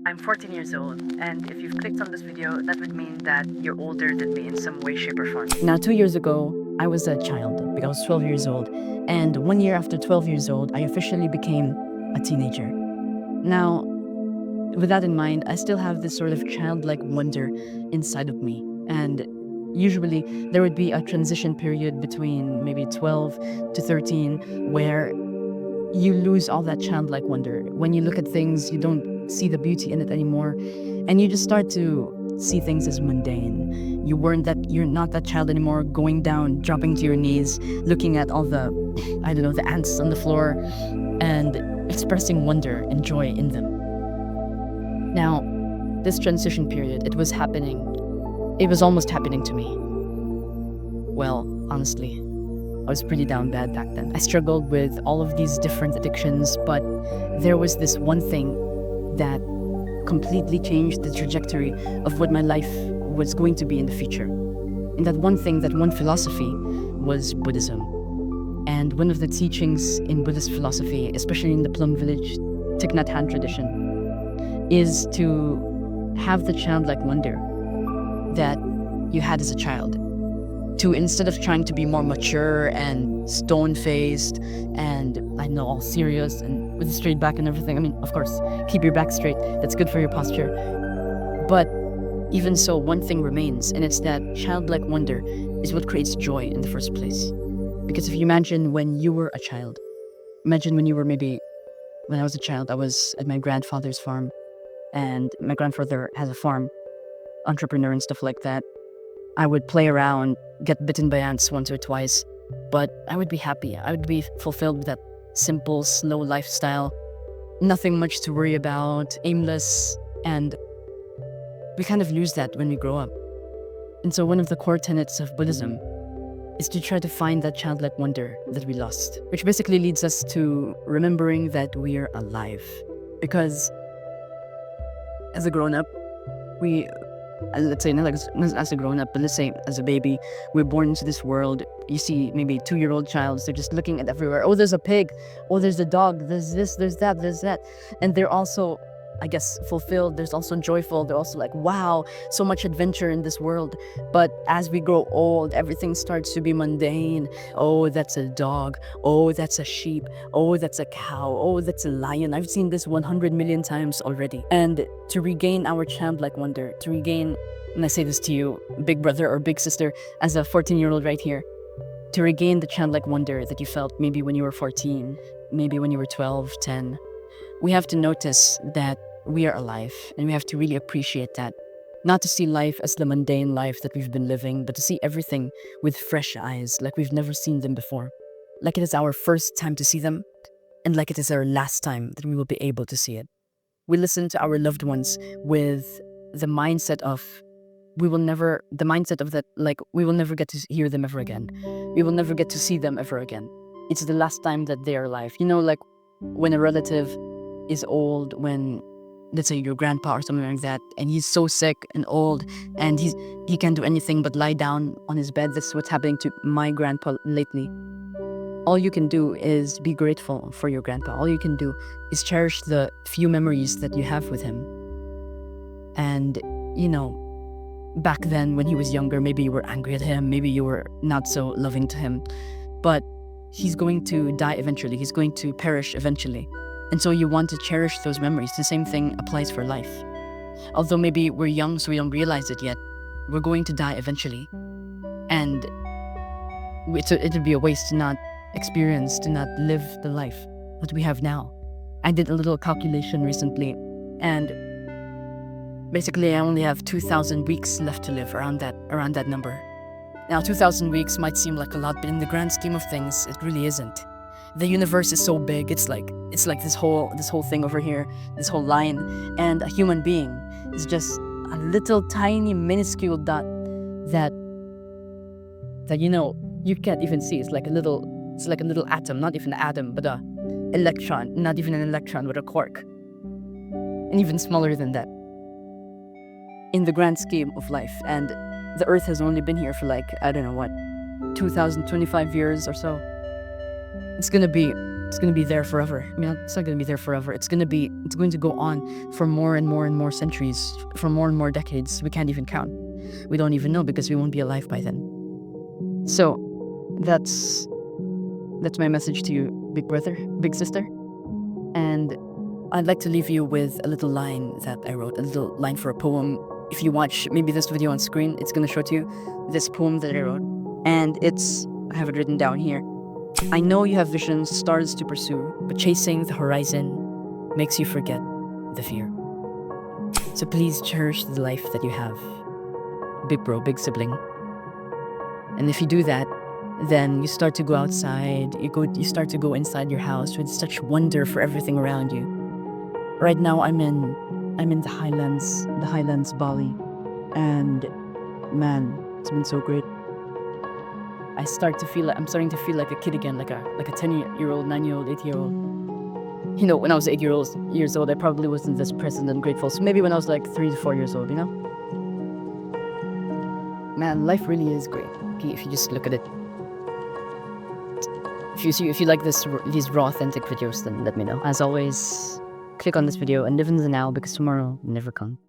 I'm 14 years old, and if you've clicked on this video, that would mean that you're older than me in some way, shape, or form. Now, 2 years ago, I was a child because I was 12 years old. And 1 year after 12 years old, I officially became a teenager. Now, with that in mind, I still have this sort of childlike wonder inside of me. And usually there would be a transition period between maybe 12 to 13 where you lose all that childlike wonder. When you look at things, you don't see the beauty in it anymore, and you just start to see things as mundane. You're not that child anymore, going down, dropping to your knees, looking at all the, the ants on the floor, and expressing wonder and joy in them. Now, this transition period, it was almost happening to me. Well, honestly, I was pretty down bad back then. I struggled with all of these different addictions, but there was this one thing that completely changed the trajectory of what my life was going to be in the future. And that one philosophy was Buddhism. And one of the teachings in Buddhist philosophy, especially in the Plum Village Thich Nhat Hanh tradition, is to have the childlike wonder that you had as a child. To, instead of trying to be more mature and stone-faced and, all serious and with a straight back and everything. Of course, keep your back straight. That's good for your posture. But even so, one thing remains, and it's that childlike wonder is what creates joy in the first place. Because if you imagine when you were a child, when I was a child, I was at my grandfather's farm, and my grandfather has a farm, entrepreneur and stuff like that. I would play around, get bitten by ants once or twice, but I would be happy. I would be fulfilled with that simple, slow lifestyle. Nothing much to worry about, aimless, and we kind of lose that when we grow up. And so one of the core tenets of Buddhism is to try to find that childlike wonder that we lost, which basically leads us to remembering that we are alive. Because as a grown-up, let's say not as a grown-up, but let's say as a baby, we're born into this world. You see maybe a 2-year-old child, they're just looking at everywhere. Oh, there's a pig. Oh, there's a dog. There's this, there's that. And they're also, fulfilled. There's also joyful. They're also like, wow, so much adventure in this world. But as we grow old, everything starts to be mundane. Oh, that's a dog. Oh, that's a sheep. Oh, that's a cow. Oh, that's a lion. I've seen this 100 million times already. And to regain our childlike wonder, and I say this to you, big brother or big sister, as a 14-year-old right here, to regain the childlike wonder that you felt maybe when you were 14, maybe when you were 12, 10, we have to notice that we are alive, and we have to really appreciate that. Not to see life as the mundane life that we've been living, but to see everything with fresh eyes, like we've never seen them before. Like it is our first time to see them, and like it is our last time that we will be able to see it. We listen to our loved ones with the mindset of we will never get to hear them ever again. We will never get to see them ever again. It's the last time that they are alive. Like when a relative is old, when let's say your grandpa or something like that, and he's so sick and old, and he can't do anything but lie down on his bed. That's what's happening to my grandpa lately. All you can do is be grateful for your grandpa. All you can do is cherish the few memories that you have with him. And, back then when he was younger, maybe you were angry at him, maybe you were not so loving to him, but he's going to die eventually. He's going to perish eventually. And so you want to cherish those memories. The same thing applies for life. Although maybe we're young, so we don't realize it yet, we're going to die eventually. And it would be a waste to not live the life that we have now. I did a little calculation recently, and basically I only have 2,000 weeks left to live, around that number. Now, 2,000 weeks might seem like a lot, but in the grand scheme of things, it really isn't. The universe is so big. It's like this whole thing over here, this whole line, and a human being is just a little tiny minuscule dot that you can't even see. It's like a little atom, not even an atom, but a electron, not even an electron, but a quark, and even smaller than that in the grand scheme of life. And the Earth has only been here for 2,025 years or so. It's gonna be it's going to be there forever. I mean, it's not going to be there forever. It's going to go on for more and more and more centuries, for more and more decades. We can't even count. We don't even know because we won't be alive by then. So that's my message to you, big brother, big sister. And I'd like to leave you with a little line that I wrote, a little line for a poem. If you watch maybe this video on screen, it's going to show to you this poem that I wrote. And I have it written down here. I know you have visions, stars to pursue, but chasing the horizon makes you forget the fear. So please cherish the life that you have, big bro, big sibling. And if you do that, then you start to go outside, you start to go inside your house with such wonder for everything around you. Right now I'm in the highlands, Bali, and man, it's been so great. I'm starting to feel like a kid again, like a 10-year-old, 9-year-old, 8-year-old. You know, when I was 8 years old, I probably wasn't this present and grateful. So maybe when I was like 3 to 4 years old, you know? Man, life really is great if you just look at it. If you like these raw, authentic videos, then let me know. As always, click on this video and live in the now because tomorrow will never come.